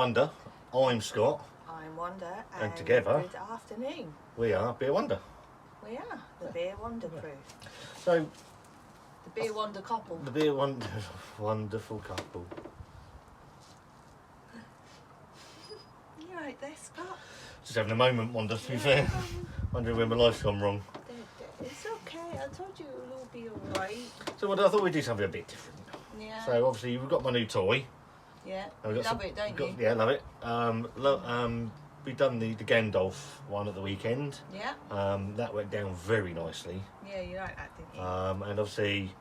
Wonder. I'm Scott. I'm Wonder. And together, good afternoon. We are Beer Wonder. We are the Beer Wonder crew. So, the Beer Wonder couple. The Beer Wonder, wonderful couple. You right there, Scott? Just having a moment, Wonder, to be fair. Wondering where my life's gone wrong. It's okay, I told you it'll all be alright. So I thought we'd do something a bit different. Yeah. So obviously we've got my new toy. Yeah, you love it, don't you? Yeah, love it. We've done the Gandalf one at the weekend. Yeah. That went down very nicely. Yeah, you like that, didn't you? And obviously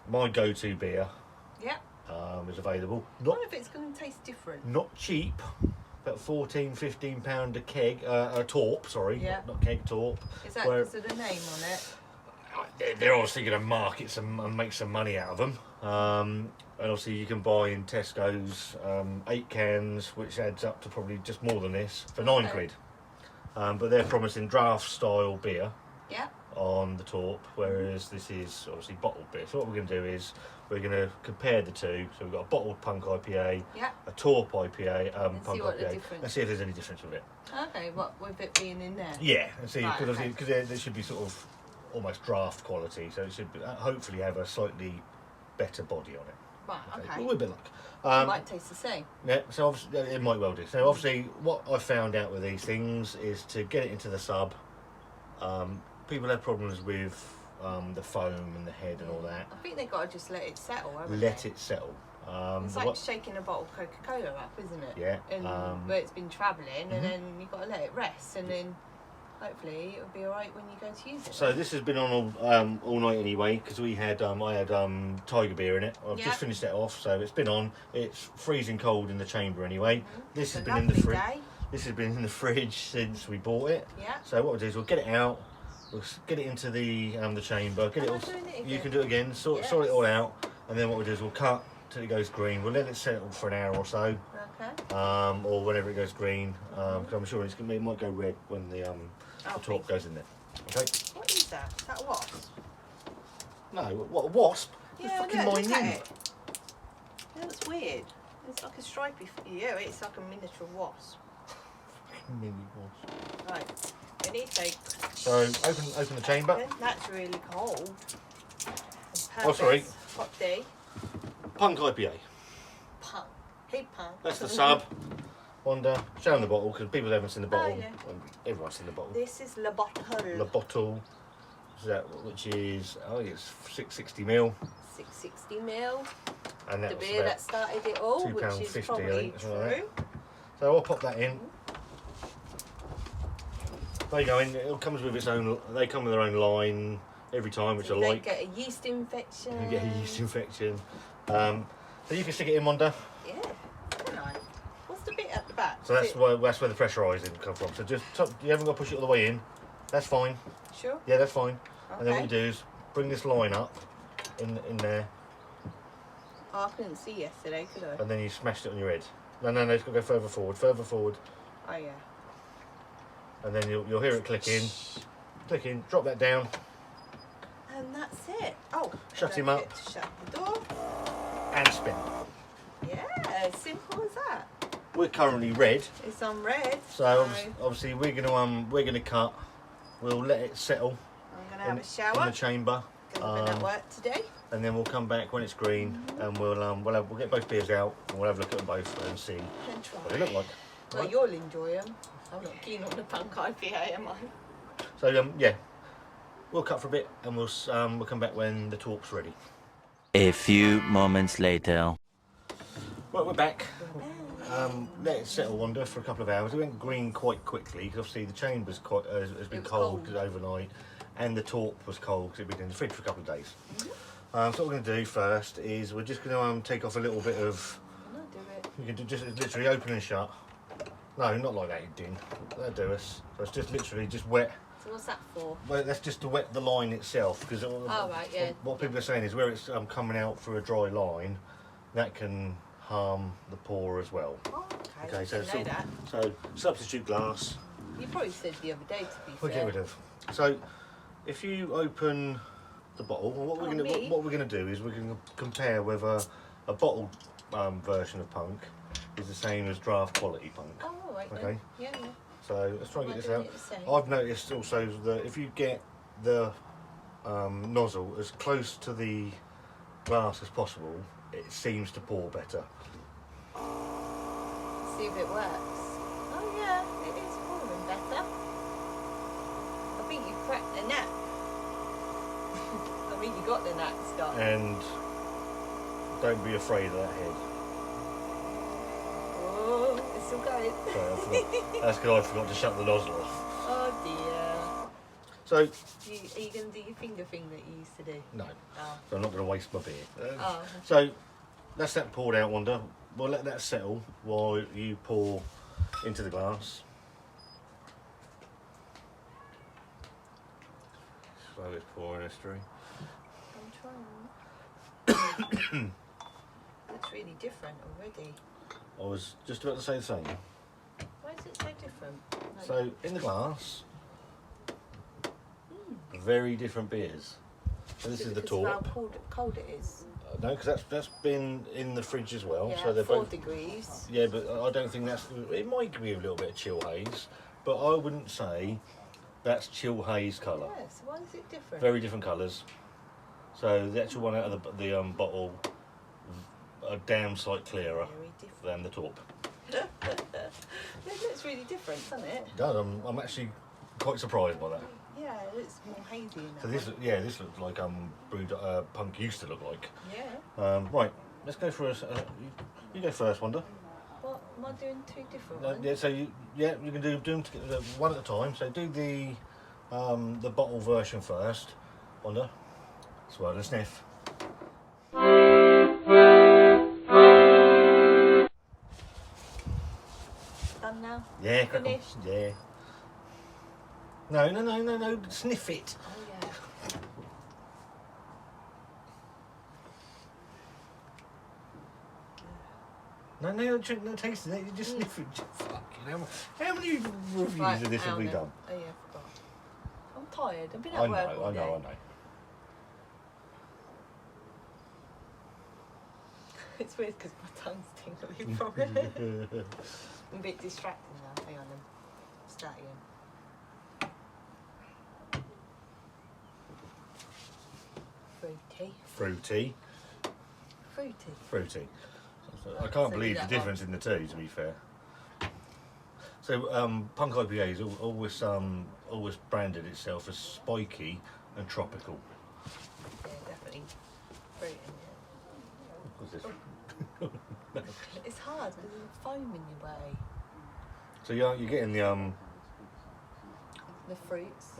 my go-to beer yeah. Is available. I wonder if it's going to taste different. Not cheap. About £14–15 a keg, a torp, sorry, yeah. not keg, torp. Is that because of the name on it? They're obviously going to market some and make some money out of them. And obviously you can buy in Tesco's 8 cans, which adds up to probably just more than this, for £9. But they're promising draft style beer. Yeah. On the torp, whereas this is obviously bottled beer. So what we're going to do is we're going to compare the two. So we've got a bottled PUNK IPA, yeah. a TORP IPA, PUNK IPA. Let's see if there's any difference with it. Okay, what with it being in there? Yeah, and see, because right, okay. There should be sort of almost draft quality, so it should be, hopefully have a slightly better body on it. Right, okay. With a bit of luck. It might taste the same. Yeah, so obviously, it might well do. So obviously what I found out with these things is to get it into the sub, people have problems with the foam and the head and all that. I think they've got to just let it settle, haven't Let they? it settle. It's like shaking a bottle of Coca-Cola up, isn't it? Yeah. And where it's been travelling, and then you've got to let it rest, and then hopefully it'll be alright when you go to use it. So this has been on all night anyway, because we had I had tiger beer in it. I've just finished that off, so it's been on. It's freezing cold in the chamber anyway. This has been in the fridge. This has been in the fridge since we bought it. Yeah. So what we'll do is we'll get it out. We'll get it into the chamber. Get it all. You can do it again. Sort it all out, and then what we'll do is we'll cut till it goes green. We'll let it settle for an hour or so. Okay. Or whenever it goes green, because I'm sure it might go red when the torp goes in there. Okay. What is that? Is that a wasp? No, what, a wasp? Yeah, fucking look at minute. it. It looks weird. It's like a stripy. Yeah, it's like a miniature wasp. Mini wasp. Right. Any take. So open the chamber. That's really cold. Oh, sorry. Hot day. PUNK IPA. PUNK. Hey, PUNK. That's the sub. Wonder. Show them the bottle because people haven't seen the bottle. Oh, yeah. Everyone's seen the bottle. This is La Bottle. La Bottle. Which is it's 660ml. 660ml. And that the was beer that started it all, which is £2.50, probably I think, true. like so I'll pop that in. They go in. It comes with its own. They come with their own line every time, which I like. They get a yeast infection. You get a yeast infection. So you can stick it in, Wonder. Yeah. Can I? What's the bit at the back? So that's where the pressurising comes from. So just you haven't got to push it all the way in. That's fine. Sure. Yeah, that's fine. Okay. And then what you do is bring this line up in there. Oh, I couldn't see yesterday, could I? And then you smashed it on your head. No, it's got to go further forward. Oh yeah. And then you'll hear it click in, drop that down. And that's it. Oh. Shut him up. Shut the door. And spin. Yeah, simple as that. We're currently red. It's on red. So obviously we're gonna cut. We'll let it settle. I'm gonna have a shower in the chamber. I've been at work today. And then we'll come back when it's green, and we'll get both beers out, and we'll have a look at them both and see what they look like. Well, right. You'll enjoy them. I'm not keen on the PUNK IPA, am I? So yeah, we'll cut for a bit, and we'll come back when the torp's ready. A few moments later. Right, we're back. Let it settle, Wonder, for a couple of hours. It went green quite quickly because obviously the chamber's has been cold overnight, and the torp was cold because it'd been in the fridge for a couple of days. So what we're going to do first is we're just going to take off a little bit of. No, do it. You can just literally open and shut. No, not like that, you didn't. That'll do us. So it's just literally just wet. So what's that for? Well, that's just to wet the line itself, because right, yeah. What people are saying is where it's coming out through a dry line, that can harm the pour as well. Oh, okay. Okay, so know that. So substitute glass. You probably said the other day, to be We'll fair. get rid of. So if you open the bottle, what we're gonna do is we're gonna compare whether a bottled version of PUNK is the same as draft quality punk. Oh, all right. Okay. Then. Yeah, yeah. So let's try and Am get I this doing out. it the same? I've noticed also that if you get the nozzle as close to the glass as possible, it seems to pour better. See if it works. Oh yeah, it is pouring better. I think you cracked the knack. I think you got the knack, Scott. And don't be afraid of that head. Oh, it's still going. Sorry, I forgot. That's because I forgot to shut the nozzle off. Oh dear. So, Are you going to do your finger thing that you used to do? no, Oh. so I'm not going to waste my beer. Oh. So, that's that poured out, Wanda. We'll let that settle while you pour into the glass. Slowest pour in history. I'm trying. Looks really different already. I was just about to say the same. Why is it so different? Like, So, in the glass, very different beers. So this is the because of how TORP. cold it is. No, because that's been in the fridge as well. Yeah, So they're 4 both. degrees. Yeah, but I don't think that's. It might be a little bit of chill haze, but I wouldn't say that's chill haze colour. Yeah, so why is it different? Very different colours. So the actual one out of the bottle, a damn sight clearer Very different. than the TORP. It looks really different, doesn't it? It does. I'm actually quite surprised by that. Yeah, it looks more hazy in that So this, one. yeah, this looks like Punk used to look like. Yeah. Right, let's go for you go first, Wanda. What, am I doing 2 different No, ones? yeah, so you can do them together, one at a time. So do the bottle version first, Wanda. Swirl and sniff. Done now? Yeah, crack on. Finished? Yeah. No. Sniff it. Oh yeah. No, drink, no tasting it. You just sniff it. Fucking hell. How many reviews Right, of this have we Alna. done? Oh yeah, I forgot. I'm tired. I've been I at work all know. day. It's weird because my tongue's tingling from it. I'm a bit distracted now. Hang on, I'm start again. Fruity. Fruity. I can't So believe the that difference in the two, to be fair. So Punk IPA has always branded itself as spiky and tropical. Yeah, definitely. Fruit in What's this? it. It's hard because there's foam in your way. So you're getting the The fruits.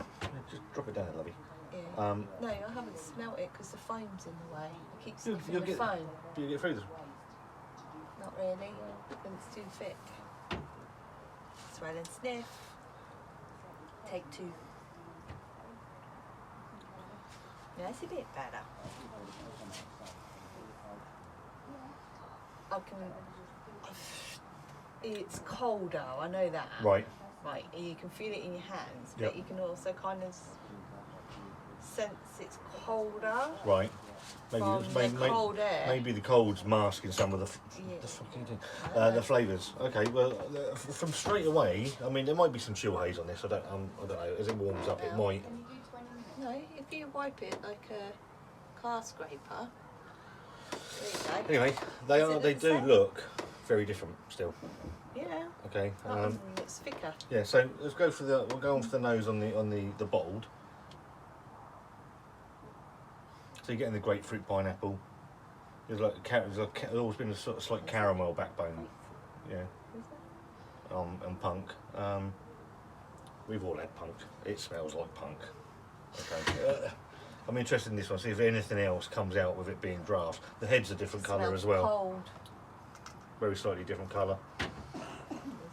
just drop it down, lovey. Yeah. No, I haven't smelt it because the foam's in the way. I keep You'll sniffing the get- foam. Do you get through this? Not really, because it's too thick. Swell and sniff. Take 2. That's a bit better. I can. It's colder, I know that. Right. Right, and you can feel it in your hands, Yep. but you can also kind of sense it's colder Right. from the cold air. Maybe the cold's masking some of the Yeah. the fucking thing. The flavours. Okay. Well, from straight away, I mean, there might be some chill haze on this. I don't know. As it warms up, it might. No, if you wipe it like a car scraper. There you go. Anyway, they the do same? look very different still. Yeah. Okay. That one looks thicker. Yeah. So let's go for we'll go on for the nose on the bottled. So you're getting the grapefruit pineapple. There's always been a sort of slight caramel backbone. Yeah. And punk. We've all had punk. It smells like punk. Okay. I'm interested in this one. See if anything else comes out with it being draft. The head's a different colour Smells as well. Cold. Very slightly different colour. Is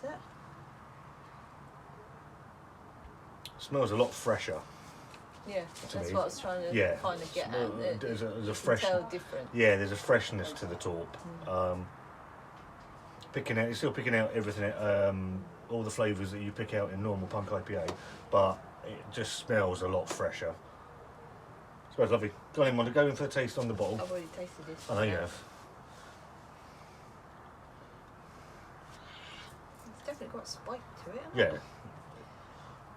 it? Smells a lot fresher. Yeah, To that's me. what I was trying to Yeah. kind of get Well, at. there's a You can fresh. tell different. Yeah, there's a freshness to the TORP. You're still picking out everything, all the flavours that you pick out in normal Punk IPA, but it just smells a lot fresher. Smells lovely. Go on in, Wanda, go in for a taste on the bottle. I've already tasted this. I know you now. have. got spike to it. Yeah.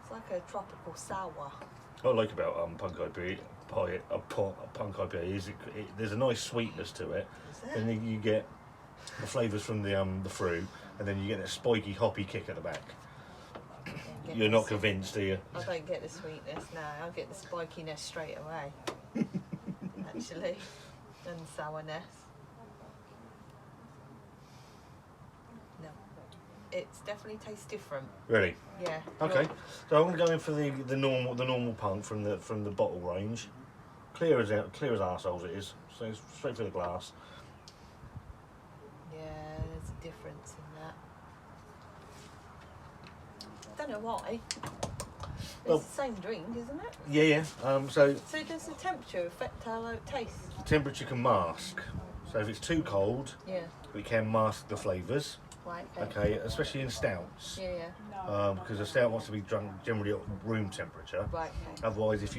It's like a tropical sour. What I like about Punk IPA, Punk IPA is there's a nice sweetness to it, Is there? and then you get the flavours from the fruit, and then you get a spiky hoppy kick at the back. Get You're the not sweet- convinced, are you? I don't get the sweetness, no. I get the spikiness straight away. Actually. And sourness. No. It definitely tastes different. Really? Yeah. Okay. So I'm going to go in for the normal punk from the bottle range. Clear as arseholes it is. So it's straight through the glass. Yeah, there's a difference in that. Don't know why. It's Well- the same drink, isn't it? Yeah, yeah. So So does the temperature affect how it tastes? temperature can mask. So if it's too cold, Yeah. we can mask the flavours. Right. Okay, especially in stouts. Yeah, yeah. Because a stout wants to be drunk generally at room temperature. Right. Okay. Otherwise, if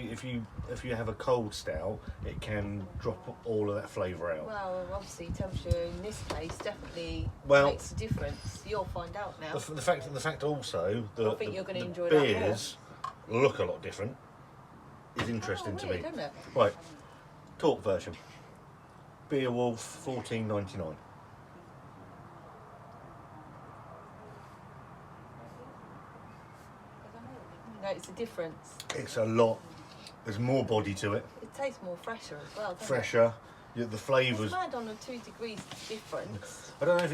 you have a cold stout, it can drop all of that flavour out. Well, obviously, temperature in this case definitely Well- makes a difference. You'll find out now. The fact also I that think you're gonna the enjoy that more. beers look a lot different is interesting to weird, me. isn't it? Right, TORP version. Beowulf, $14.99. Notice the difference. It's a lot. There's more body to it. It tastes more fresher as well. Doesn't Fresher. The It? flavours. It's mad on a 2 degrees difference. I don't know if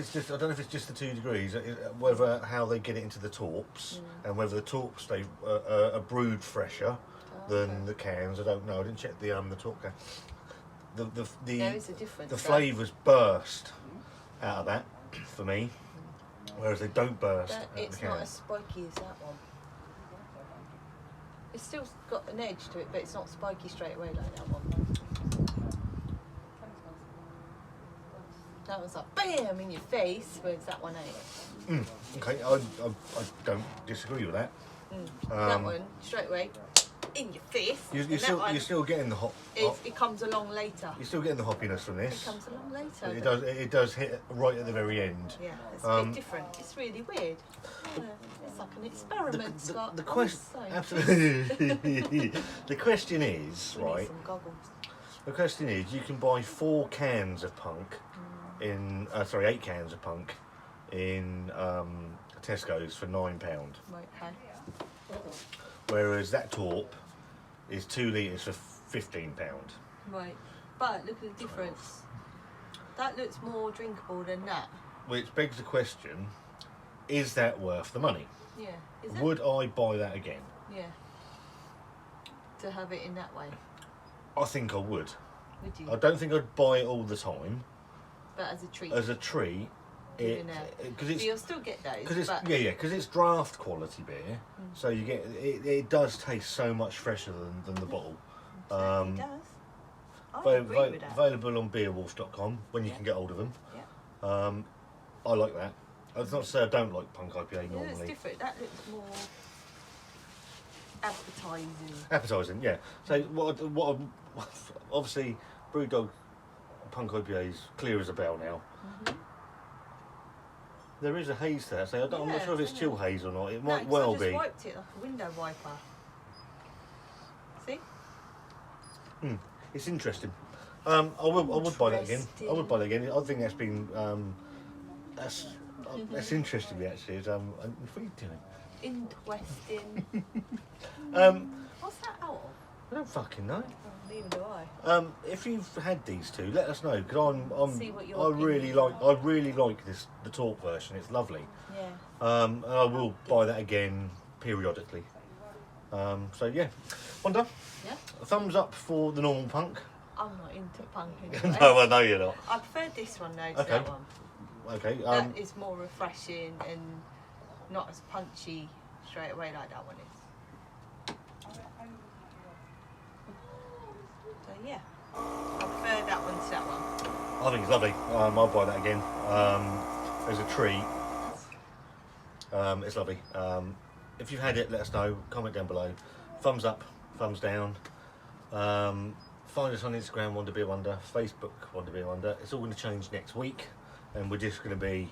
it's just the 2 degrees. Whether how they get it into the torps and whether the torps stay are brewed fresher than the cans. I don't know. I didn't check the torp can. There is a difference. The though. flavours burst out of that for me, whereas they don't burst But out of the it's can. not as spiky as that one. It's still got an edge to it, but it's not spiky straight away like that one. That was like BAM in your face, whereas that one ain't. Okay, I don't disagree with that. That one, straight away, in your face. You're and that still one, you're still getting the it comes along later. you're still getting the hoppiness from It this. comes along later. It does hit right at the very end. Yeah, it's a bit different. It's really weird. Yeah, it's like an experiment, Scott. The I'm question, so absolutely. The question is, We need right? some goggles. The question is, you can buy 4 cans of punk in, 8 cans of punk in Tesco's for £9, Right, okay. whereas that torp is 2 litres for £15. Right. But look at the difference. That looks more drinkable than that. Which begs the question: is that worth the money? Yeah. Is it? Would I buy that again? Yeah. To have it in that way, I think I would. would you? I don't think I'd buy it all the time But as a treat. as a treat. Giving out. Because So it's you'll still get those. Because it's but because it's draft quality beer, so you get it does taste so much fresher than the bottle. it does. I agree with that. Available on beerwolf.com when you Yeah. can get hold of them. Yeah. I like that. That's not to say I don't like Punk IPA Yeah, it's normally. different. That looks more appetizing. Appetising, yeah. So what obviously Brewdog Punk IPA is clear as a bell now. There is a haze there, so I'm not Yeah, sure if it's isn't chill it? haze or not. It No, might 'cause well I just be. wiped it like a window wiper. See? It's interesting. I would buy that again. I would buy that again. I think that's been that's interesting actually. What are you doing? Interesting. What's that out of? I don't fucking know. Oh, neither do I. If you've had these two, let us know because See what your I really opinions like are. I really like the TORP version. It's lovely. Yeah. And I will buy that again periodically. So yeah, Wanda, Yeah? a thumbs up for the normal punk. I'm not into punk anyway. No, I know you're not. I prefer this one though to Okay. that one. Okay. That is more refreshing and not as punchy straight away like that one is. So yeah, I prefer that one to that one. I think it's lovely. I'll buy that again. As a treat. It's lovely. If you've had it, let us know. Comment down below. Thumbs up, thumbs down. Find us on Instagram, Wonder Beer Wonder. Facebook, Wonder Beer Wonder. It's all going to change next week, and we're just going to be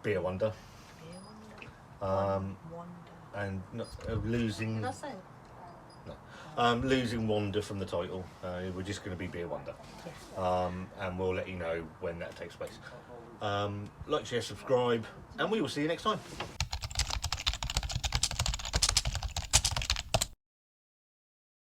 Beer Wonder. Wonder. and not, losing. Did I say? Losing Wonder from the title. We're just going to be Beer Wonder. Yeah. And we'll let you know when that takes place. Like, share, subscribe, and we will see you next time.